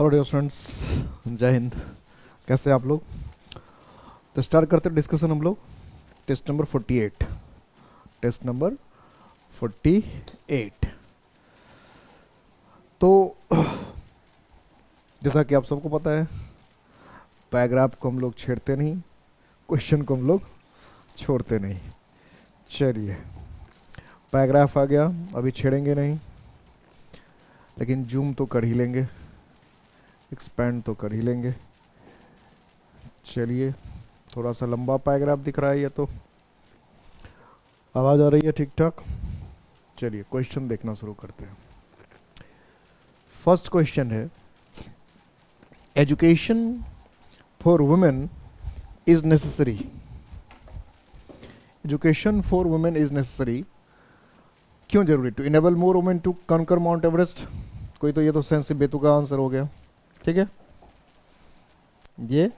Hello dear students, जय हिंद। कैसे हैं आप लोग? तो स्टार्ट करते हैं डिस्कशन हम लोग टेस्ट नंबर 48। Test number 48। तो जैसा कि आप सबको पता है, पैराग्राफ को हम लोग छेड़ते नहीं, क्वेश्चन को हम लोग छोड़ते नहीं। चलिए, पैराग्राफ आ गया, अभी छेड़ेंगे नहीं, लेकिन जूम तो कर ही लेंगे, एक्सपैंड तो कर ही लेंगे। चलिए, थोड़ा सा लंबा पैराग्राफ दिख रहा है, ये तो आवाज़ आ रही है ठीक ठाक। चलिए क्वेश्चन देखना शुरू करते हैं। फर्स्ट क्वेश्चन है, education for women is necessary. Education for women is necessary, क्यों जरूरी? To enable more women to conquer Mount Everest. कोई तो ये तो सेंस से बेतुका आंसर हो गया, ठीक है, ये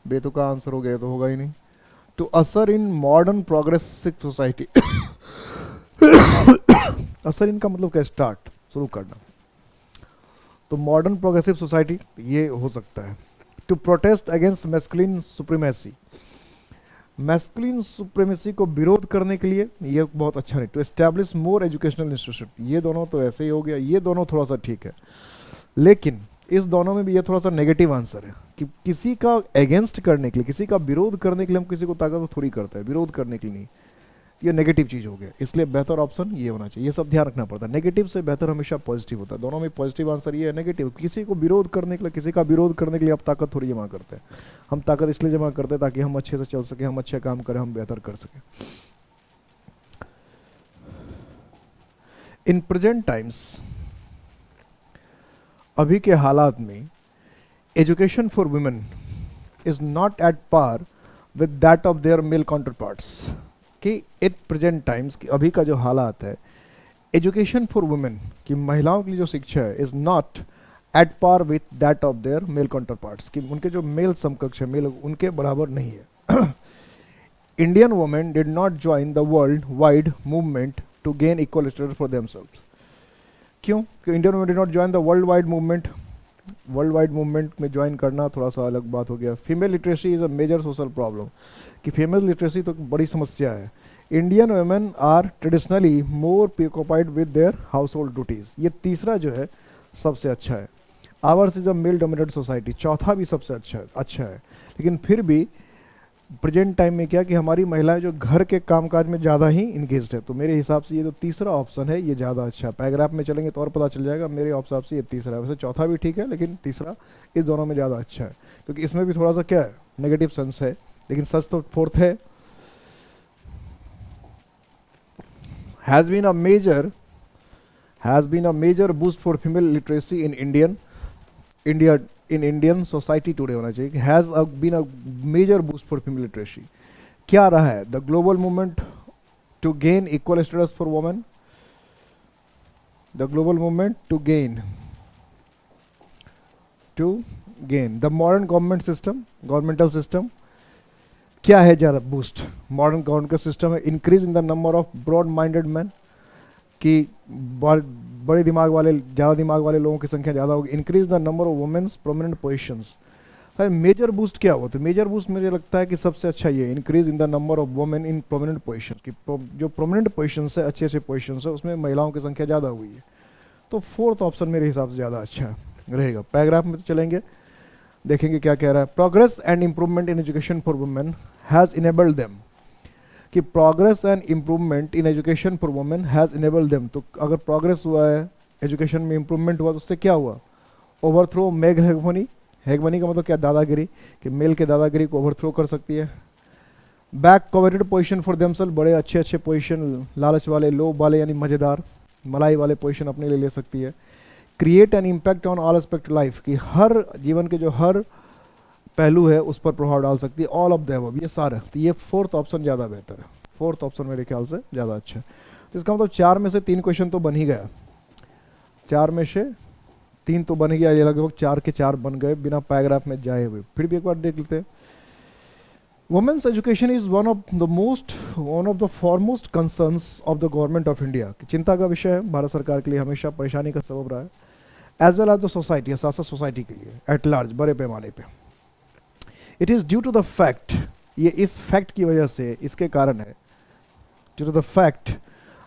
बेतुका आंसर हो गया तो होगा ही नहीं। टू असर इन मॉडर्न प्रोग्रेसिव सोसाइटी। असर इन का मतलब क्या? स्टार्ट, शुरू करना। तो मॉडर्न प्रोग्रेसिव सोसाइटी ये हो सकता है। To protest against masculine supremacy, masculine supremacy को विरोध करने के लिए ये बहुत अच्छा नहीं। To establish more educational institution, ये दोनों तो ऐसे ही हो गया, ये दोनों थोड़ा सा ठीक है, लेकिन इस दोनों में भी ये थोड़ा सा नेगेटिव आंसर है कि किसी का अगेंस्ट करने के लिए, किसी का विरोध करने के लिए हम किसी को ताकत थोड़ी करते हैं, विरोध करने के लिए नहीं। ये नेगेटिव चीज़ हो गया, इसलिए बेहतर ऑप्शन ये होना चाहिए। ये सब ध्यान रखना पड़ता है, नेगेटिव से बेहतर हमेशा पॉजिटिव होता है। दोनों में पॉजिटिव आंसर ये है, नेगेटिव किसी को विरोध करने के लिए, किसी का विरोध करने के लिए आप ताकत थोड़ी जमा करते हैं। हम ताकत इसलिए जमा करते हैं ताकि हम अच्छे से चल सके, हम अच्छे काम करें, हम बेहतर कर सकें। इन प्रेजेंट टाइम्स, अभी के हालात में, education for women is not at par with that of their male counterparts. कि एट प्रेजेंट टाइम्स, कि अभी का जो हालात है, एजुकेशन फॉर वुमेन की महिलाओं के लिए जो शिक्षा है, is not at par with that of their male counterparts, कि उनके जो मेल समकक्ष है, मेल उनके बराबर नहीं है। Indian women did not join the world wide movement to gain equal status for themselves. क्यों? कि Indian women did not join the world wide movement. World wide movement में ज्वाइन करना थोड़ा सा अलग बात हो गया। Female literacy is a major social problem, कि फीमेल लिटरेसी तो बड़ी समस्या है। Indian women are traditionally more preoccupied with their household duties, ये तीसरा जो है सबसे अच्छा है। Hours is a male dominated society, चौथा भी सबसे अच्छा है। लेकिन फिर भी प्रेजेंट टाइम में क्या कि हमारी महिलाएं जो घर के कामकाज में ज़्यादा ही इंगेज्ड है, तो मेरे हिसाब से ये जो तीसरा ऑप्शन है ये ज़्यादा अच्छा है। पैराग्राफ में चलेंगे तो और पता चल जाएगा, मेरे हिसाब से ये तीसरा है। वैसे चौथा भी ठीक है, लेकिन तीसरा इस दोनों में ज़्यादा अच्छा है, क्योंकि इसमें भी थोड़ा सा क्या है, नेगेटिव सेंस है, लेकिन सच तो फोर्थ है। Has been a major boost for female literacy in Indian society today होना चाहिए कि has been a major boost for female literacy. क्या रहा है? The global movement to gain equal status for women, the global movement to gain the modern governmental system. क्या है ज़्यादा बूस्ट? मॉडर्न गवर्नमेंट का सिस्टम है। Increase in the number of broad minded man, कि बड़े दिमाग वाले, ज़्यादा दिमाग वाले लोगों की संख्या ज़्यादा होगी। Increase the number of women's prominent positions. Major boost क्या हुआ? तो मेजर बूस्ट मुझे लगता है कि सबसे अच्छा ये increase in the number of women in prominent position, कि जो प्रोमिनेंट पोजीशन है, अच्छे अच्छे पोजीशन है, उसमें महिलाओं की संख्या ज़्यादा हुई है। तो फोर्थ ऑप्शन मेरे हिसाब से ज़्यादा अच्छा रहेगा। पैराग्राफ में तो चलेंगे, देखेंगे क्या कह रहा है। Progress and improvement in education for women has enabled them, कि progress and improvement in education for women has enabled them. तो अगर प्रोग्रेस हुआ है, एजुकेशन में इम्प्रूवमेंट हुआ, तो उससे क्या हुआ? Overthrow mail हेगमनी। हेगमनी का मतलब क्या? दादागिरी, कि मेल के दादागिरी को ओवरथ्रो कर सकती है। बैक कॉवेटेड पोजीशन फॉर देमसेल्फ, बड़े अच्छे अच्छे पोजीशन, लालच वाले, लोभ वाले, यानी मज़ेदार मलाई वाले पोजीशन अपने लिए ले सकती है। Create an impact on all aspect life, कि हर जीवन के जो हर पहलू है उस पर प्रभाव डाल सकती है। ऑल ऑफ द अबव, ये सारे। तो ये फोर्थ ऑप्शन ज़्यादा बेहतर है, फोर्थ ऑप्शन मेरे ख्याल से ज़्यादा अच्छा है। तो इसका मतलब 4 में से 3 क्वेश्चन तो बन ही गया, 4 में से 3 तो बन गया, ये लगभग 4 के 4 बन गए बिना पैराग्राफ में जाए हुए। फिर भी एक बार देख लेते हैं। Women's education is one of the foremost concerns of the government of India, चिंता का विषय है, भारत सरकार के लिए हमेशा परेशानी का सबब रहा है। As well as the society, साथ साथ सोसाइटी के लिए एट लार्ज, बड़े पैमाने पे। It is due to the fact, ये इस फैक्ट की वजह से, इसके कारण है, due to the fact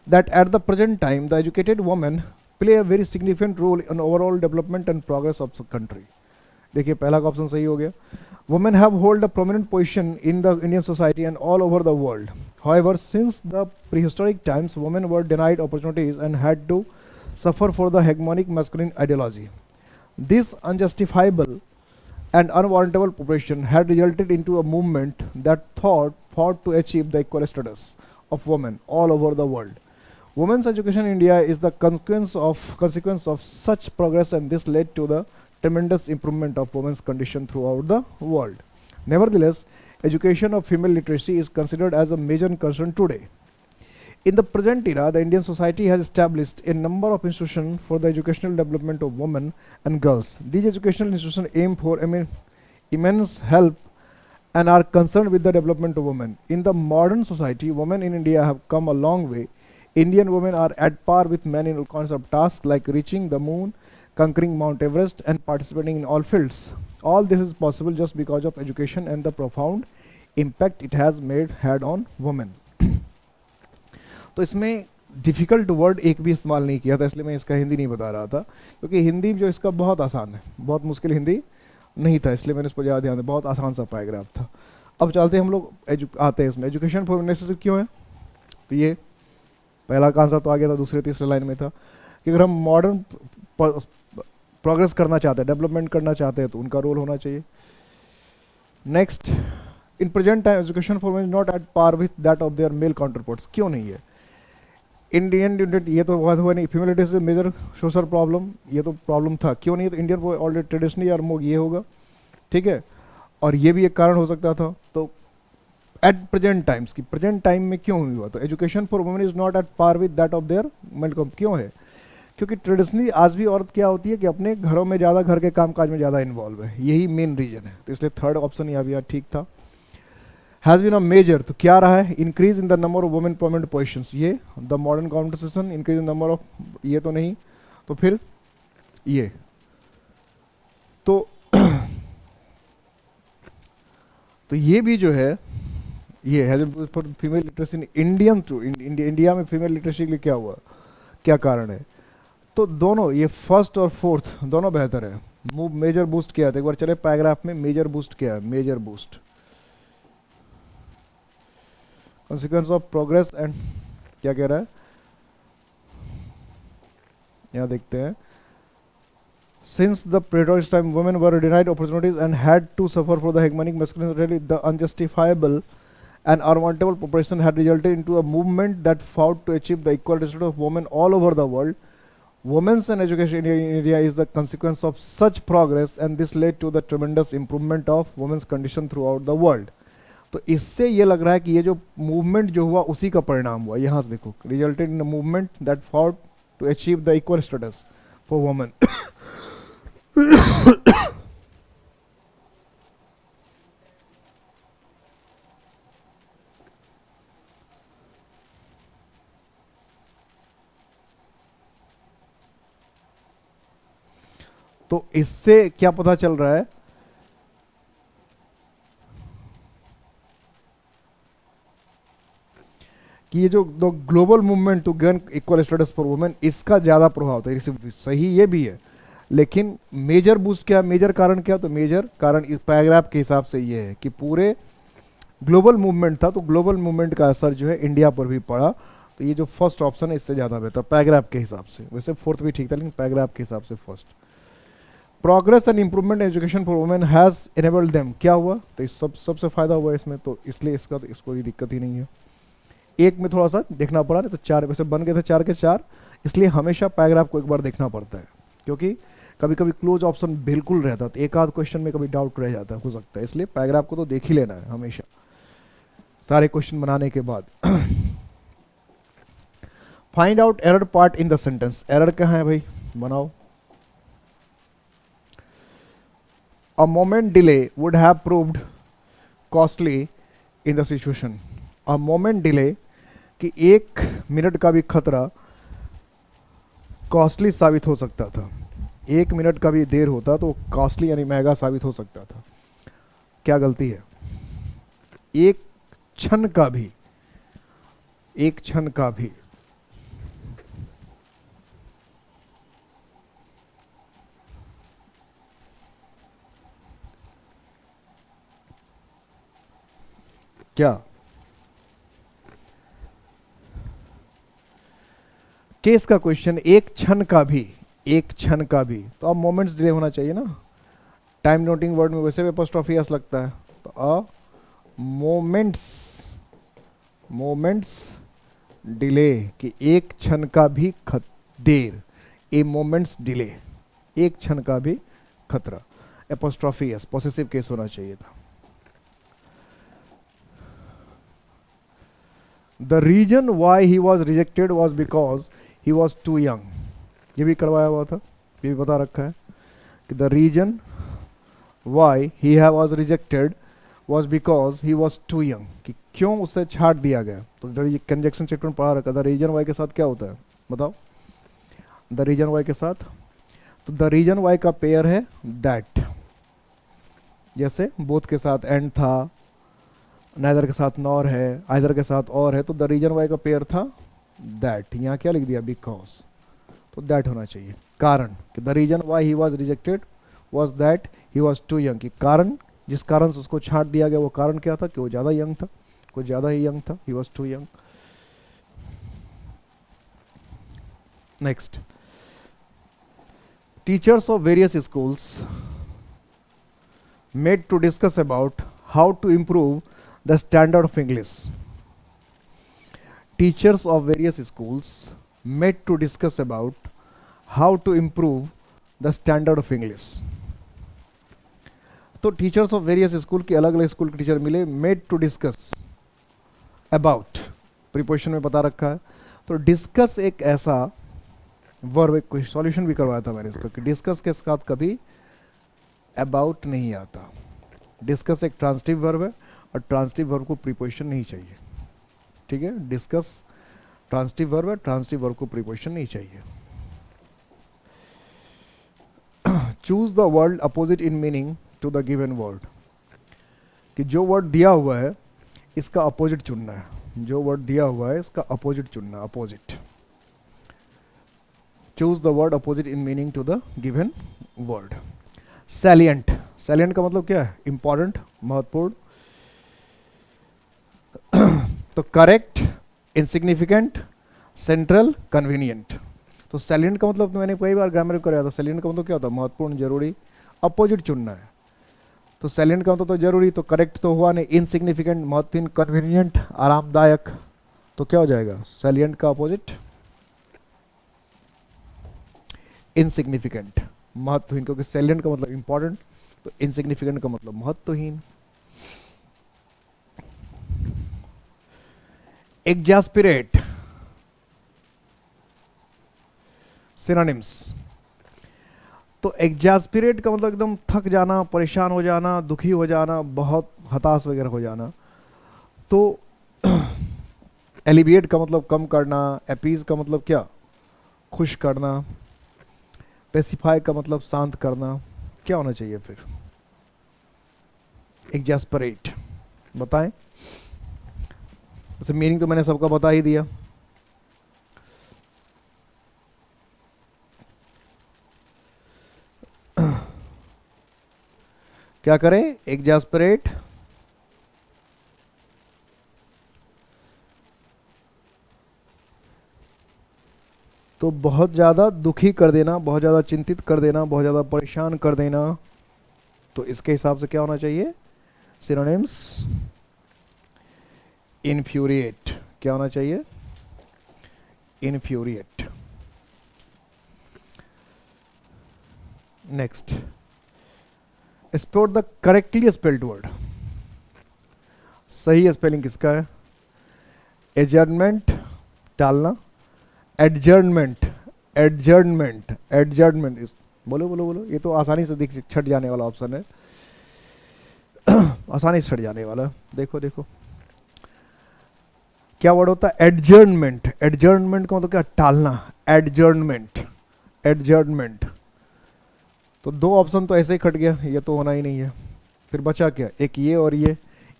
that at the present time the educated women play a very significant role in overall development and progress of the country. देखिए पहला का ऑप्शन सही हो गया। Women have hold a prominent position in the Indian society and all over the world. However, since the prehistoric times, women were denied opportunities and had to suffer for the hegemonic masculine ideology. This unjustifiable and unwarrantable oppression had resulted into a movement that fought to achieve the equal status of women all over the world. Women's education in India is the consequence of such progress, and this led to the tremendous improvement of women's condition throughout the world. Nevertheless, education of female literacy is considered as a major concern today. In the present era, the Indian society has established a number of institutions for the educational development of women and girls. These educational institutions aim for immense help and are concerned with the development of women. In the modern society, women in India have come a long way. Indian women are at par with men in all kinds of tasks like reaching the moon, conquering Mount Everest, and participating in all fields. All this is possible just because of education and the profound impact it has had on women. तो इसमें difficult word एक भी इस्तेमाल नहीं किया था, इसलिए मैं इसका हिंदी नहीं बता रहा था, क्योंकि हिंदी जो इसका बहुत आसान है, बहुत मुश्किल हिंदी नहीं था, इसलिए मैंने इस पर ज़्यादा ध्यान दिया, बहुत आसान सा पैराग्राफ था। अब चलते हैं हम लोग आते हैं इसमें, एजुकेशन फॉर नेसेसरी क्यों है। तो ये पहला का आंसर तो आ गया था, दूसरे तीसरे लाइन में था कि अगर हम मॉडर्न प्रोग्रेस करना चाहते हैं, डेवलपमेंट करना चाहते हैं, तो उनका रोल होना चाहिए। Next, in present time education for women not at par with that of their male counterparts. क्यों नहीं है? इंडियन, ये तो बात हुआ नहीं, female literacy is major social problem, ये तो प्रॉब्लम था, क्यों नहीं है? तो इंडियन ऑलरेडी ट्रेडिशनली और मोग ये होगा, ठीक है, और ये भी एक कारण हो सकता था। तो एट प्रेजेंट टाइम्स की प्रेजेंट टाइम में क्यों हुआ? तो education for women is not at par with that of their male. क्यों है? क्योंकि ट्रेडिशनली आज भी औरत क्या होती है कि अपने घरों में ज़्यादा, घर के काम काज में ज़्यादा इन्वॉल्व है, यही मेन रीजन है। तो इसलिए थर्ड ऑप्शन यहाँ भी ठीक था। हैज़ बीन अ मेजर, तो क्या रहा है? Increase in the number of women permanent positions, ये the modern government system, increase in number of, ये तो नहीं, तो फिर ये तो तो ये भी जो है, ये है for female literacy in Indian to India में फीमेल लिटरेसी के लिए क्या हुआ, क्या कारण है? तो दोनों, ये फर्स्ट और फोर्थ दोनों बेहतर है। मेजर बूस्ट किया था, एक बार चले पैराग्राफ में, मेजर बूस्ट किया है, major boost consequence of progress and क्या कह रहा है, यहां देखते हैं। Since the prehistoric time, women were denied opportunities and had to suffer for the hegemonic masculinity. The unjustifiable and unwarrantable oppression had resulted into a movement that fought to achieve the equal status of women all over the world. Women's and education in India is the consequence of such progress, and this led to the tremendous improvement of women's condition throughout the world. तो इससे ये लग रहा है कि ये जो movement जो हुआ उसी का परिणाम हुआ। यहाँ से देखो, resulted in a movement that fought to achieve the equal status for women. तो इससे क्या पता चल रहा है कि ये जो global movement to gain equal status for women, इसका ज़्यादा प्रभाव था। सही ये भी है, लेकिन मेजर बूस्ट क्या, मेजर कारण क्या? तो मेजर कारण इस पैराग्राफ के हिसाब से ये है कि पूरे ग्लोबल मूवमेंट था, तो ग्लोबल मूवमेंट का असर जो है इंडिया पर भी पड़ा। तो ये जो फर्स्ट ऑप्शन है इससे ज़्यादा बेहतर पैराग्राफ के हिसाब से। वैसे फोर्थ भी ठीक था, लेकिन पैराग्राफ के हिसाब से first. Progress and improvement education for women has enabled them, क्या हुआ? तो इस सबसे फायदा हुआ इसमें, तो इसलिए इसका तो इसको कोई दिक्कत ही नहीं है। एक में थोड़ा सा देखना पड़ा, नहीं तो चार वैसे बन गए थे 4 के 4, इसलिए हमेशा पैराग्राफ को एक बार देखना पड़ता है, क्योंकि कभी कभी क्लोज ऑप्शन बिल्कुल रहता है, तो एक आध क्वेश्चन में कभी डाउट रह जाता है, हो सकता है, इसलिए पैराग्राफ को तो देख ही लेना है हमेशा सारे क्वेश्चन बनाने के बाद। Find out error part in the sentence, error कहाँ है भाई, बनाओ। A moment delay would have proved costly in the situation. A moment delay, कि 1 मिनट का भी खतरा कॉस्टली साबित हो सकता था। 1 मिनट का भी देर होता तो कॉस्टली यानी महंगा साबित हो सकता था। क्या गलती है? एक क्षण का भी, एक क्षण का भी। क्या केस का क्वेश्चन, एक क्षण का भी, एक क्षण का भी, तो अब मोमेंट्स डिले होना चाहिए ना। टाइम नोटिंग वर्ड में वैसे भी अपोस्ट्रोफी एस लगता है, तो अ मोमेंट्स, मोमेंट्स डिले कि एक क्षण का भी देर, ए मोमेंट्स डिले, एक क्षण का भी खतरा, एपोस्ट्रोफी एस, पॉसेसिव केस होना चाहिए था। The reason why he was rejected was because he was too young, ये भी करवाया हुआ था, ये भी बता रखा है कि the reason why he was rejected was because he was too young, कि क्यों उसे छाट दिया गया। तो कंजक्शन चैप्टर में पढ़ा रखा, द रीजन वाई के साथ क्या होता है बताओ, द रीजन वाई के साथ, तो द रीजन वाई का पेयर है दैट, जैसे बोथ के साथ एंड था, नाइदर के साथ नॉर है, आइदर के साथ और है, तो द रीजन वाई का पेयर था दैट। यहाँ क्या लिख दिया? बिकॉज, तो दैट होना चाहिए। कारण कि the reason why he was rejected was that he was too young, कि कारण जिस कारण से उसको छाट दिया गया वो कारण क्या था? कि वो ज़्यादा यंग था, कुछ ज़्यादा ही यंग था, he was too young. Next, teachers of various schools made to discuss about how to improve the standard of English. Teachers of various schools met to discuss about how to improve the standard of English. तो teachers of various school के अलग अलग school के teacher मिले, made to discuss about, preposition में बता रखा है। तो डिस्कस एक ऐसा वर्ब, एक सॉल्यूशन भी करवाया था मैंने इसका, कि डिस्कस के साथ कभी अबाउट नहीं आता। डिस्कस एक ट्रांसिटिव वर्ब है और ट्रांसिटिव वर्ब को प्रीपोजिशन नहीं चाहिए, ठीक है। डिस्कस ट्रांसिटिव वर्ब है, ट्रांसिटिव वर्ब को प्रीपोजिशन नहीं चाहिए। Choose the word opposite in meaning to the given word, कि जो वर्ड दिया हुआ है इसका अपोजिट चुनना है, जो वर्ड दिया हुआ है इसका अपोजिट चुनना, opposite. Choose the word opposite in meaning to the given word. Salient, salient का मतलब क्या है? इंपॉर्टेंट, महत्वपूर्ण। तो करेक्ट, इनसिग्निफिकेंट, सेंट्रल, कन्वीनियंट। तो सैलिएंट का मतलब तो मैंने कई बार ग्रामर में कराया था, सैलिएंट का मतलब क्या होता है? महत्वपूर्ण, जरूरी, अपोजिट चुनना है। तो सैलिएंट का मतलब तो जरूरी, तो करेक्ट तो हुआ नहीं, इनसिग्निफिकेंट महत्वहीन, कन्वीनियंट आरामदायक, तो क्या हो जाएगा सैलिएंट का अपोजिट? इनसिग्निफिकेंट, महत्वहीन, क्योंकि सैलिएंट का मतलब इंपॉर्टेंट, तो इनसिग्निफिकेंट का मतलब महत्वहीन। एग्जास्पिरेट, सिनोनिम्स। तो एग्जास्पिरेट का मतलब एकदम थक जाना, परेशान हो जाना, दुखी हो जाना, बहुत हताश वगैरह हो जाना। तो एलिविएट का मतलब कम करना, अपीज का मतलब क्या? खुश करना, पेसिफाई का मतलब शांत करना। क्या होना चाहिए फिर? एग्जास्परेट, बताएं। वैसे मीनिंग तो मैंने सबका बता ही दिया। क्या करें? एग्जास्परेट, तो बहुत ज़्यादा दुखी कर देना, बहुत ज़्यादा चिंतित कर देना, बहुत ज़्यादा परेशान कर देना। तो इसके हिसाब से क्या होना चाहिए? सिनोनिम्स, इन्फ्यूरिएट, क्या होना चाहिए? Infuriate. Next, spell the correctly spelled word. सही स्पेलिंग किसका है? एडजर्नमेंट, टालना, एडजर्नमेंट, एडजर्नमेंट, एडजर्नमेंट, बोलो बोलो बोलो, ये तो आसानी से दिख छट जाने वाला ऑप्शन है। आसानी से छट जाने वाला। देखो देखो क्या वर्ड होता है? एडजर्नमेंट। एडजर्नमेंट का मतलब क्या? टालना, एडजर्नमेंट, एडजर्नमेंट। तो दो ऑप्शन तो ऐसे ही कट गया, ये तो होना ही नहीं है। फिर बचा क्या, एक ये और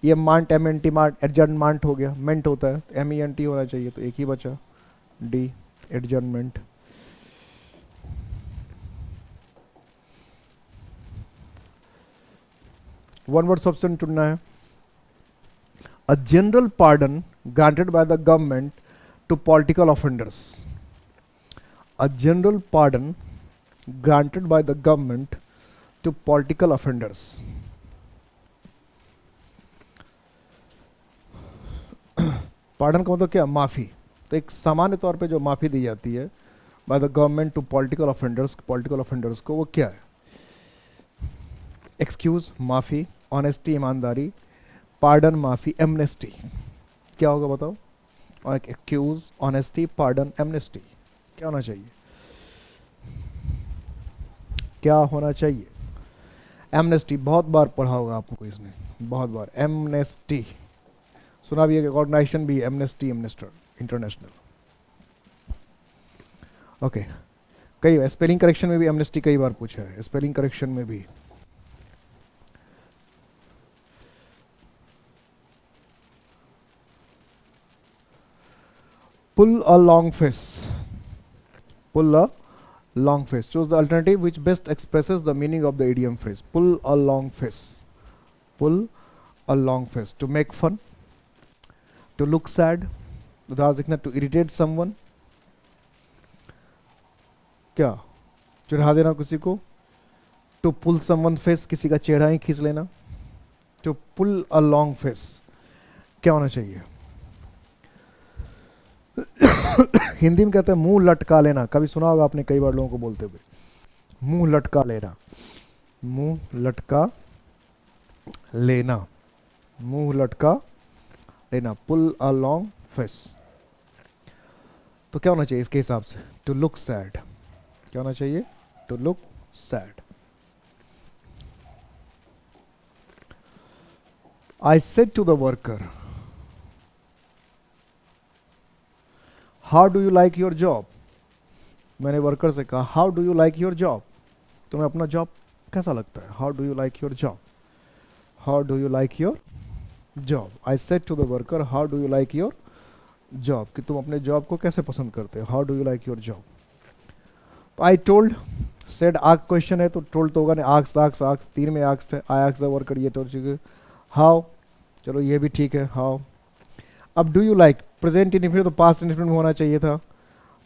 ये मांट एम एन टी मांट एडजर्नमेंट हो गया, मेंट होता है एम ई एन टी होना चाहिए, तो एक ही बचा D adjournment. One word substance चुनना है। A general pardon granted by the government to political offenders. A general pardon granted by the government to political offenders. Pardon का मतलब क्या, माफी। तो एक सामान्य तौर पे जो माफी दी जाती है by the government to political offenders को, वो क्या है, एक्सक्यूज माफी, ऑनेस्टी ईमानदारी, पार्डन माफी, एमनेस्टी। क्या होगा बताओ, और एक्सक्यूज ऑनेस्टी पार्डन एमनेस्टी, क्या होना चाहिए, क्या होना चाहिए। एमनेस्टी बहुत बार पढ़ा होगा आपको इसने, बहुत बार। एमनेस्टी सुना भी है, ऑर्गेनाइजेशन भी एमनेस्टी इंटरनेशनल। ओके, कई स्पेलिंग करेक्शन में भी एमनेस्टी कई बार पूछा है, स्पेलिंग करेक्शन में भी। Pull a long face, pull a long face. Choose the alternative which best expresses the meaning of the idiom phrase. Pull a long face. Pull a long face. To make fun. To look sad. To irritate someone. क्या, चिढ़ा देना किसी को। To pull someone face, किसी का चेहरा ही खींच लेना। To pull a long face, क्या होना चाहिए। हिंदी में कहते हैं मुंह लटका लेना, कभी सुना होगा आपने कई बार लोगों को बोलते हुए, मुंह लटका लेना, मुंह लटका लेना, मुंह लटका लेना, पुल अ लॉन्ग फेस। तो क्या होना चाहिए इसके हिसाब से, टू लुक सैड, क्या होना चाहिए, to look sad. I said to the worker, how do you like your job. मैंने वर्कर से कहा how do you like your job, तुम्हें अपना जॉब कैसा लगता है, how do you like your job, how do you like your job. I said to the worker how do you like your job, कि तुम अपने जॉब को कैसे पसंद करते हो, how do you like your job. तो I told, said ask question है तो टोल्ड तो होगा नहीं, आस्क तीन में आस्क है, आई आस्क द वर्कर, ये तो हाउ, चलो ये भी ठीक है, हाउ। अब do you like, present indefinite तो पास्ट इंडेफिनिट में होना चाहिए था,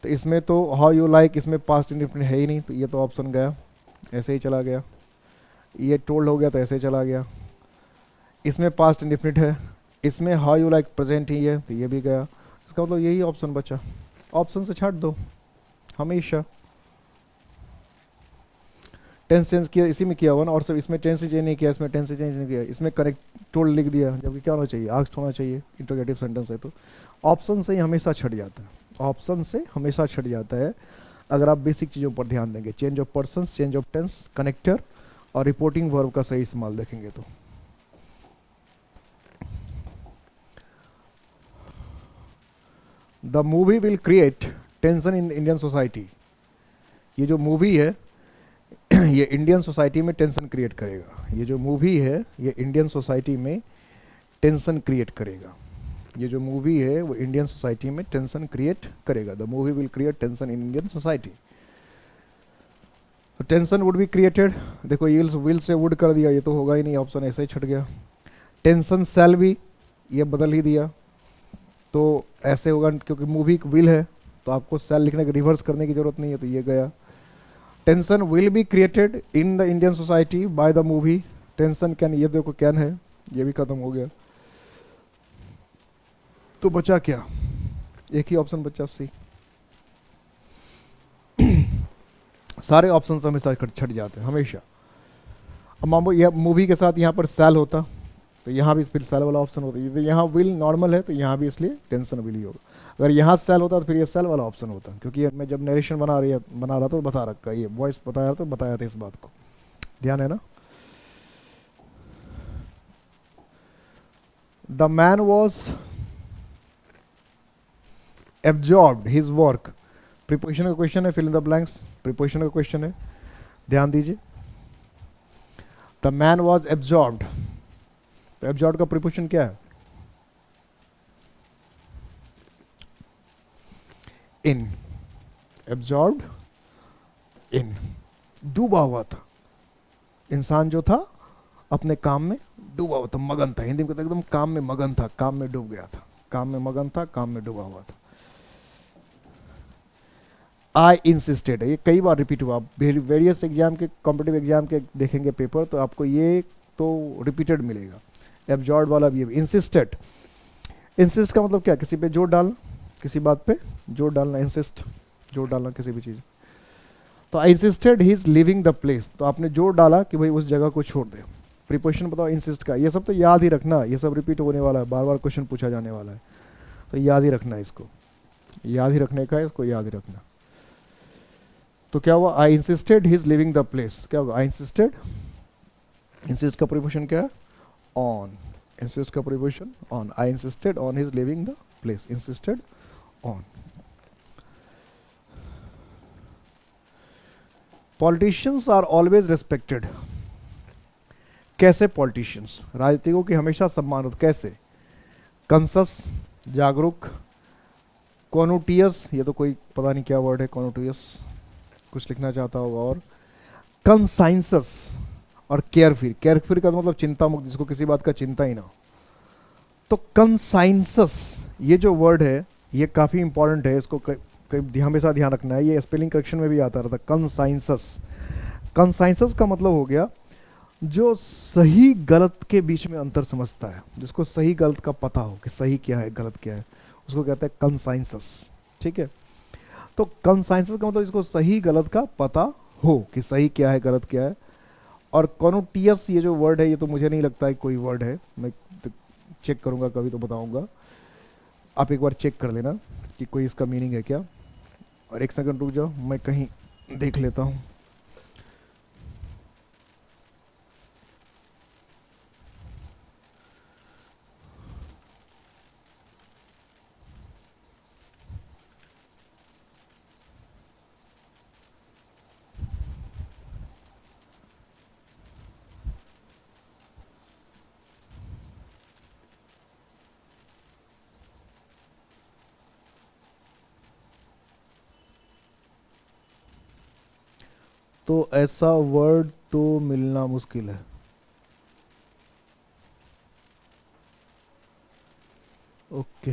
तो इसमें तो हाउ यू लाइक, इसमें पास्ट इंडेफिनिट है ही नहीं, तो ये तो ऑप्शन गया, ऐसे ही चला गया। ये टोल्ड हो गया तो ऐसे ही चला गया। इसमें पास्ट इंडेफिनिट है, इसमें हाउ यू लाइक प्रेजेंट ही है, तो ये भी गया। इसका मतलब यही ऑप्शन बचा, ऑप्शन से छाट दो हमेशा। टेंस चेंज किया इसी में किया हुआ ना, और सब इसमें टेंस चेंज नहीं किया, इसमें टेंस चेंज नहीं किया, इसमें करेक्ट टोल्ड लिख दिया, जबकि क्या होना चाहिए, आस्क्ड होना चाहिए, इंटरोगेटिव सेंटेंस है। तो ऑप्शन से ही हमेशा छट जाता है, ऑप्शन से हमेशा छट जाता है अगर आप बेसिक चीज़ों पर ध्यान देंगे, change of person, change of tense, connector और रिपोर्टिंग वर्ब का सही इस्तेमाल देखेंगे तो। The movie will create tension in Indian society, ये जो मूवी है ये इंडियन सोसाइटी में टेंशन क्रिएट करेगा, ये जो मूवी है ये इंडियन सोसाइटी में टेंशन क्रिएट करेगा, ये जो मूवी है वो इंडियन सोसाइटी में टेंशन क्रिएट करेगा। The movie will create tension in Indian society. तो टेंशन वुड बी क्रिएटेड, देखो ये विल से वुड कर दिया, ये तो होगा ही नहीं, ऑप्शन ऐसे ही छट गया। टेंशन शैल बी, ये बदल ही दिया, तो ऐसे होगा क्योंकि मूवी विल है तो आपको शैल लिखने की रिवर्स करने की जरूरत नहीं है, तो ये गया। Tension will be created in the Indian society by the movie, tension can, ये देखो कैन है, ये भी खत्म हो गया। तो बचा क्या, एक ही ऑप्शन बचा सी। सारे ऑप्शन हमेशा छट जाते हैं हमेशा। अब मान लो यह मूवी के साथ यहाँ पर सेल होता तो यहाँ भी फिर सेल वाला ऑप्शन होता, यदि यहाँ विल नॉर्मल है तो यहाँ भी इसलिए टेंशन विल ही होगा। अगर यहाँ सेल होता तो फिर ये सेल वाला ऑप्शन होता, क्योंकि मैं जब नरेशन बना रहा था तो बता रखा, ये वॉइस बताया तो बताया था इस बात को, ध्यान है ना। The man was absorbed his work, preposition का क्वेश्चन है, fill in the blanks, preposition का क्वेश्चन है, ध्यान दीजिए। द मैन वॉज एब्जॉर्ब्ड, तो एब्जॉर्ब का प्रीपोजिशन क्या है? इन, एब्जॉर्ब्ड इन, डूबा हुआ था, इंसान जो था अपने काम में डूबा हुआ था, मगन था, हिंदी में कहते हैं एकदम काम में मगन था, काम में डूब गया था, काम में मगन था, काम में डूबा हुआ था। आई इंसिस्टेड, ये कई बार रिपीट हुआ, आप वेरियस एग्जाम के, कॉम्पिटिटिव एग्जाम के देखेंगे पेपर तो आपको ये तो रिपीटेड मिलेगा। एब्जॉर्ब वाला भी, इंसिस्टेड, इंसिस्ट का मतलब क्या? किसी पे जोर डालना, किसी बात पे जोर डालना, इंसिस्ट, जोर डालना किसी भी चीज़। तो आई insisted he is living the place, तो आपने जोर डाला कि भाई उस जगह को छोड़ दे। प्रीपोजिशन बताओ इंसिस्ट का, ये सब तो याद ही रखना, ये सब रिपीट होने वाला है, बार बार क्वेश्चन पूछा जाने वाला है, तो याद ही रखना है इसको, याद ही रखने का है, इसको याद ही रखना। तो क्या हुआ? I insisted he is living the place, क्या होगा? आई इंसिस्टेड, इंसिस्ट का प्रीपोजिशन क्या है? ऑन, इंसिस्ट का preposition on, I insisted on his living the place, insisted on. Politicians are always respected, कैसे पॉलिटिशियंस? राजनीतिकों की हमेशा सम्मान होता, कैसे? कंसस, जागरूक, कॉन्यूटियस, ये तो कोई पता नहीं क्या वर्ड है, कॉन्यूटियस कुछ लिखना चाहता होगा, और कंसाइंसस और केयरफ्री, केयरफ्री का मतलब चिंता मुक्त, जिसको किसी बात का चिंता ही ना हो। तो कंसाइंसस ये जो वर्ड है ये काफ़ी इंपॉर्टेंट है, इसको हमेशा ध्यान रखना है, ये स्पेलिंग करेक्शन में भी आता रहता। कंसाइंसस, कंसाइंसस का मतलब हो गया जो सही गलत के बीच में अंतर समझता है, जिसको सही गलत का पता हो कि सही क्या है गलत क्या है, उसको कहते हैं कंसाइंसस। ठीक है, तो कंसाइंसस का मतलब जिसको सही गलत का पता हो कि सही क्या है गलत क्या है। और कॉन्यूटियस ये जो वर्ड है ये तो मुझे नहीं लगता है कोई वर्ड है, मैं चेक करूंगा कभी तो बताऊंगा, आप एक बार चेक कर लेना कि कोई इसका मीनिंग है क्या। और एक सेकंड रुक जाओ, मैं कहीं देख लेता हूँ। तो ऐसा वर्ड तो मिलना मुश्किल है। ओके,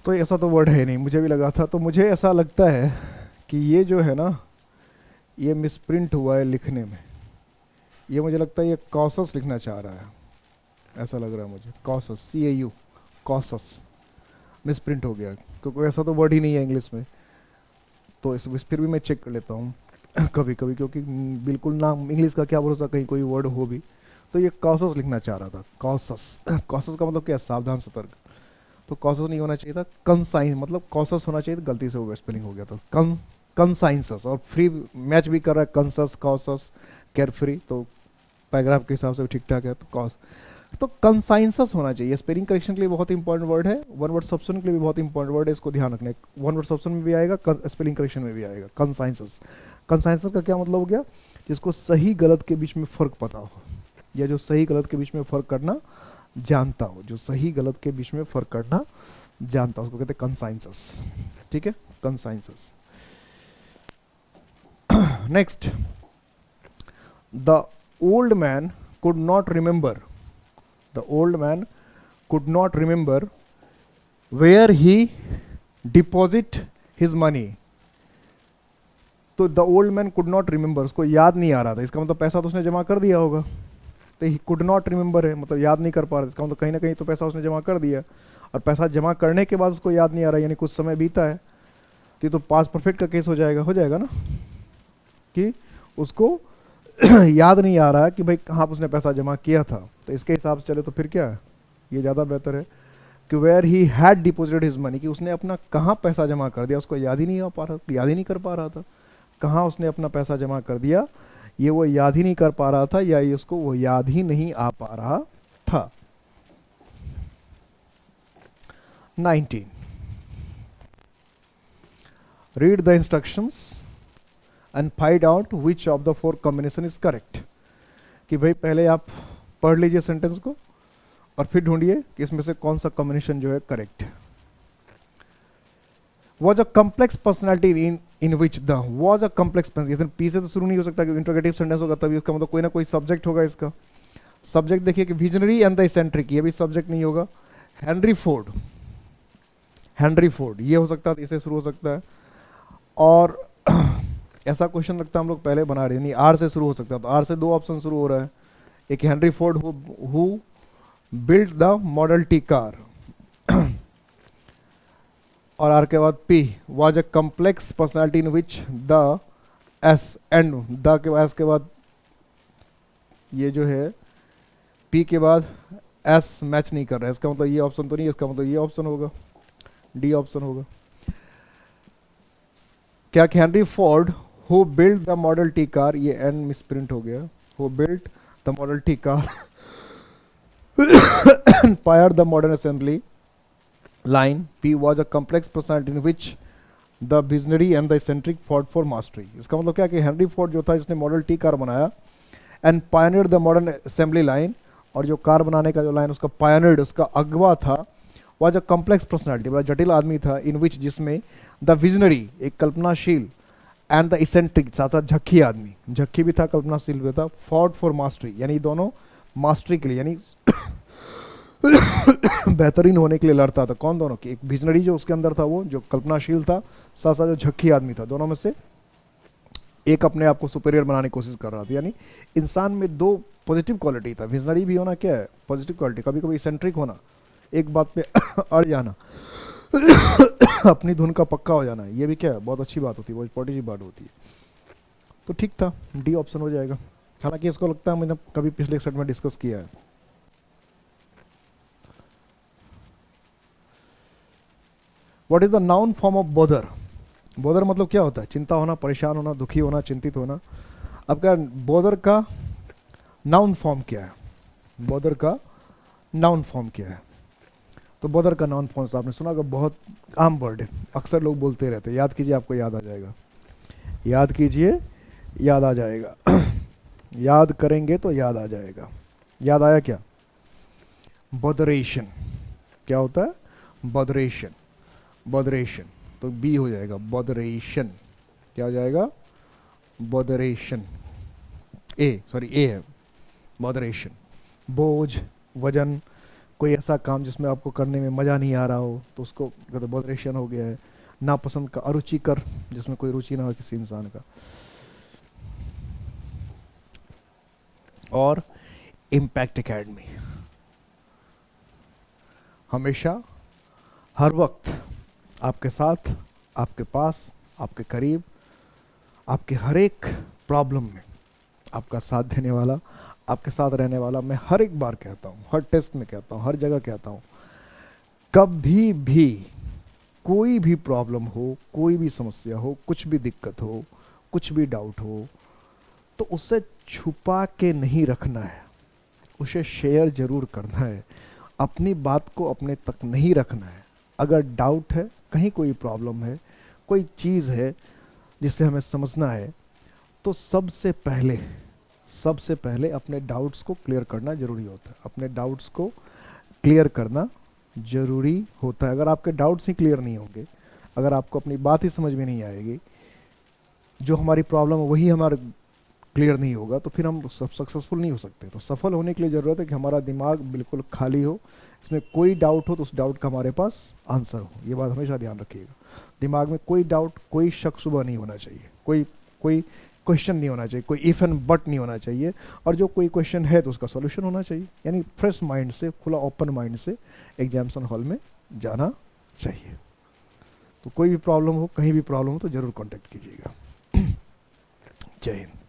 तो ऐसा तो वर्ड है नहीं, मुझे भी लगा था। तो मुझे ऐसा लगता है कि ये जो है ना ये मिसप्रिंट हुआ है लिखने में, ये मुझे लगता है ये कॉसस लिखना चाह रहा है, ऐसा लग रहा है मुझे, कॉसस, CAU, कॉसस मिसप्रिंट हो गया, क्योंकि ऐसा तो वर्ड ही नहीं है इंग्लिश में। तो इस फिर भी मैं चेक कर लेता हूँ कभी कभी, क्योंकि बिल्कुल ना इंग्लिश का क्या भरोसा, कहीं कोई वर्ड हो भी। तो ये कॉसस लिखना चाह रहा था, कॉसस, कॉसस का मतलब क्या? सावधान सतर्क। तो कॉसस नहीं होना चाहिए था, कंसाइन, मतलब कॉसस होना चाहिए था, गलती से वो स्पेलिंग हो गया था कंसाइंसस। और फ्री मैच भी कर रहा है, कंसस, कॉसस, केयरफ्री, तो पैराग्राफ के हिसाब से भी ठीक ठाक है। तो कॉस, तो कंसाइंसस होना चाहिए। स्पेलिंग करेक्शन के लिए बहुत इंपॉर्टेंट वर्ड है, वन वर्ड सब्सटेंस के लिए भी बहुत इंपॉर्टेंट वर्ड है, इसको ध्यान रखना है। वन वर्ड सब्सटेंस में भी आएगा, स्पेलिंग करेक्शन में भी आएगा। कंसाइंसस, कंसाइंसस का क्या मतलब हो गया? जिसको सही गलत के बीच में फ़र्क पता हो, या जो सही गलत के बीच में फ़र्क करना जानता हो, जो सही गलत के बीच में फ़र्क करना जानता हो, उसको कहते हैं कंसाइंसस। ठीक है, conscious. Next, the old man could not remember, the old man could not remember where he deposit his money। तो the old man could not remember, उसको याद नहीं आ रहा था, इसका मतलब पैसा तो उसने जमा कर दिया होगा। तो ही कुड नॉट रिमेंबर है, मतलब याद नहीं कर पा रहा, इसका मतलब कहीं ना कहीं तो पैसा उसने जमा कर दिया, और पैसा जमा करने के बाद उसको याद नहीं आ रहा, यानी कुछ समय बीता है। तो ये तो पास परफेक्ट का केस हो जाएगा ना, कि उसको याद नहीं आ रहा कि भाई कहाँ पर उसने पैसा जमा किया था। तो इसके हिसाब से चले तो फिर क्या है, ये ज़्यादा बेहतर है कि where he had deposited his money, कि उसने अपना कहाँ पैसा जमा कर दिया, उसको याद ही नहीं आ पा रहा, याद ही नहीं कर पा रहा था कहाँ उसने अपना पैसा जमा कर दिया, ये वो याद ही नहीं कर पा रहा था, या ये उसको वो याद ही नहीं आ पा रहा था। 19, read the instructions and find out which of the four combination is correct. कि भाई पहले आप पढ़ लीजिए सेंटेंस को और फिर ढूंढिए कि इसमें से कौन सा कॉम्बिनेशन जो है करेक्ट है। Was a complex personality in which the was a complex personality, P से तो शुरू नहीं हो सकता क्योंकि इंट्रोगेटिव सेंटेंस होगा, तभी उसका मतलब कोई ना कोई सब्जेक्ट होगा। इसका सब्जेक्ट देखिए कि विजनरी एंड द इसेंट्रिक, ये भी सब्जेक्ट नहीं होगा। हेनरी फोर्ड, हेनरी फोर्ड ये हो सकता है, इसे शुरू हो सकता है। और ऐसा क्वेश्चन लगता है हम लोग पहले बना रहे हैं, नहीं आर से शुरू हो सकता है, तो आर से दो ऑप्शन शुरू हो रहा है। एक Henry Ford who build the model T car, और आर के बाद P was a complex personality in which the S and the के एस के बाद ये जो है पी के बाद एस मैच नहीं कर रहा है, इसका मतलब ये ऑप्शन तो नहीं, इसका मतलब ये ऑप्शन होगा, डी ऑप्शन होगा। क्या Henry Ford who build the model T car, ये एन मिसप्रिंट हो गया, who build the model T car inspired the modern assembly line. P was a complex personality in which the visionary and the eccentric fought for mastery. इसका मतलब क्या कि Henry Ford जो था इसने मॉडल टी कार बनाया and pioneered the modern assembly line, और जो कार बनाने का जो लाइन उसका पायनियर्ड, उसका अगवा था, वाज अ कॉम्प्लेक्स पर्सनालिटी, बड़ा जटिल आदमी था, इन विच जिसमें द विजनरी एक कल्पनाशील एंड द इसेंट्रिक साथ साथ झक्की आदमी, झक्की भी था कल्पनाशील भी था, फॉर्ड फॉर मास्टरी यानी दोनों मास्टरी के लिए यानी बेहतरीन होने के लिए लड़ता था। कौन दोनों की, एक विजनरी जो उसके अंदर था वो जो कल्पनाशील था, साथ साथ जो झक्की आदमी था, दोनों में से एक अपने आप को सुपीरियर बनाने की कोशिश कर रहा था। यानी इंसान में दो पॉजिटिव क्वालिटी था, विजनरी भी होना क्या है पॉजिटिव क्वालिटी, कभी कभी इसेंट्रिक होना, एक बात पे अड़ जाना अपनी धुन का पक्का हो जाना, ये भी क्या है बहुत अच्छी बात होती है, बहुत पॉजिटिव बात होती है। तो ठीक था, डी ऑप्शन हो जाएगा। हालांकि इसको लगता है मैंने कभी पिछले सेट में डिस्कस किया है। What is the noun form of bother, bother मतलब क्या होता है, चिंता होना, परेशान होना, दुखी होना, चिंतित होना। अब क्या बोदर का नाउन फॉर्म क्या है, बोदर का नाउन फॉर्म क्या है? तो बोदर का नाउन फॉर्म आपने सुना होगा, बहुत आम वर्ड है, अक्सर लोग बोलते रहते हैं, याद कीजिए आपको याद आ जाएगा, याद कीजिए याद आ जाएगा याद करेंगे तो याद आ जाएगा। याद आया क्या? बॉदरेशन। क्या होता है? बॉदरेशन, बॉदरेशन, तो बी हो जाएगा बॉदरेशन। क्या हो जाएगा? बॉदरेशन। ए है बॉदरेशन। बोझ, वजन, कोई ऐसा काम जिसमें आपको करने में मज़ा नहीं आ रहा हो तो उसको कहते बॉदरेशन हो गया है। नापसंद का, अरुचिकर, जिसमें कोई रुचि ना हो किसी इंसान का। और इम्पैक्ट एकेडमी हमेशा हर वक्त आपके साथ, आपके पास, आपके करीब, आपके हर एक प्रॉब्लम में आपका साथ देने वाला, आपके साथ रहने वाला। मैं हर एक बार कहता हूँ, हर टेस्ट में कहता हूँ, हर जगह कहता हूँ, कभी भी कोई भी प्रॉब्लम हो, कोई भी समस्या हो, कुछ भी दिक्कत हो, कुछ भी डाउट हो, तो उसे छुपा के नहीं रखना है, उसे शेयर जरूर करना है। अपनी बात को अपने तक नहीं रखना है। अगर डाउट है, कहीं कोई प्रॉब्लम है, कोई चीज़ है जिसे हमें समझना है, तो सबसे पहले अपने डाउट्स को क्लियर करना जरूरी होता है। अपने डाउट्स को क्लियर करना जरूरी होता है। अगर आपके डाउट्स ही क्लियर नहीं होंगे, अगर आपको अपनी बात ही समझ में नहीं आएगी, जो हमारी प्रॉब्लम है वही हमारा क्लियर नहीं होगा, तो फिर हम सब सक्सेसफुल नहीं हो सकते। तो सफल होने के लिए ज़रूरत है कि हमारा दिमाग बिल्कुल खाली हो, इसमें कोई डाउट हो तो उस डाउट का हमारे पास आंसर हो। ये बात हमेशा ध्यान रखिएगा। दिमाग में कोई डाउट, कोई शक शुबह नहीं होना चाहिए, कोई क्वेश्चन नहीं होना चाहिए, कोई इफ एंड बट नहीं होना चाहिए। और जो कोई क्वेश्चन है तो उसका सॉल्यूशन होना चाहिए। यानी फ्रेश माइंड से, खुला ओपन माइंड से एग्जामिनेशन हॉल में जाना चाहिए। तो कोई भी प्रॉब्लम हो, कहीं भी प्रॉब्लम हो तो ज़रूर कॉन्टेक्ट कीजिएगा। जय हिंद।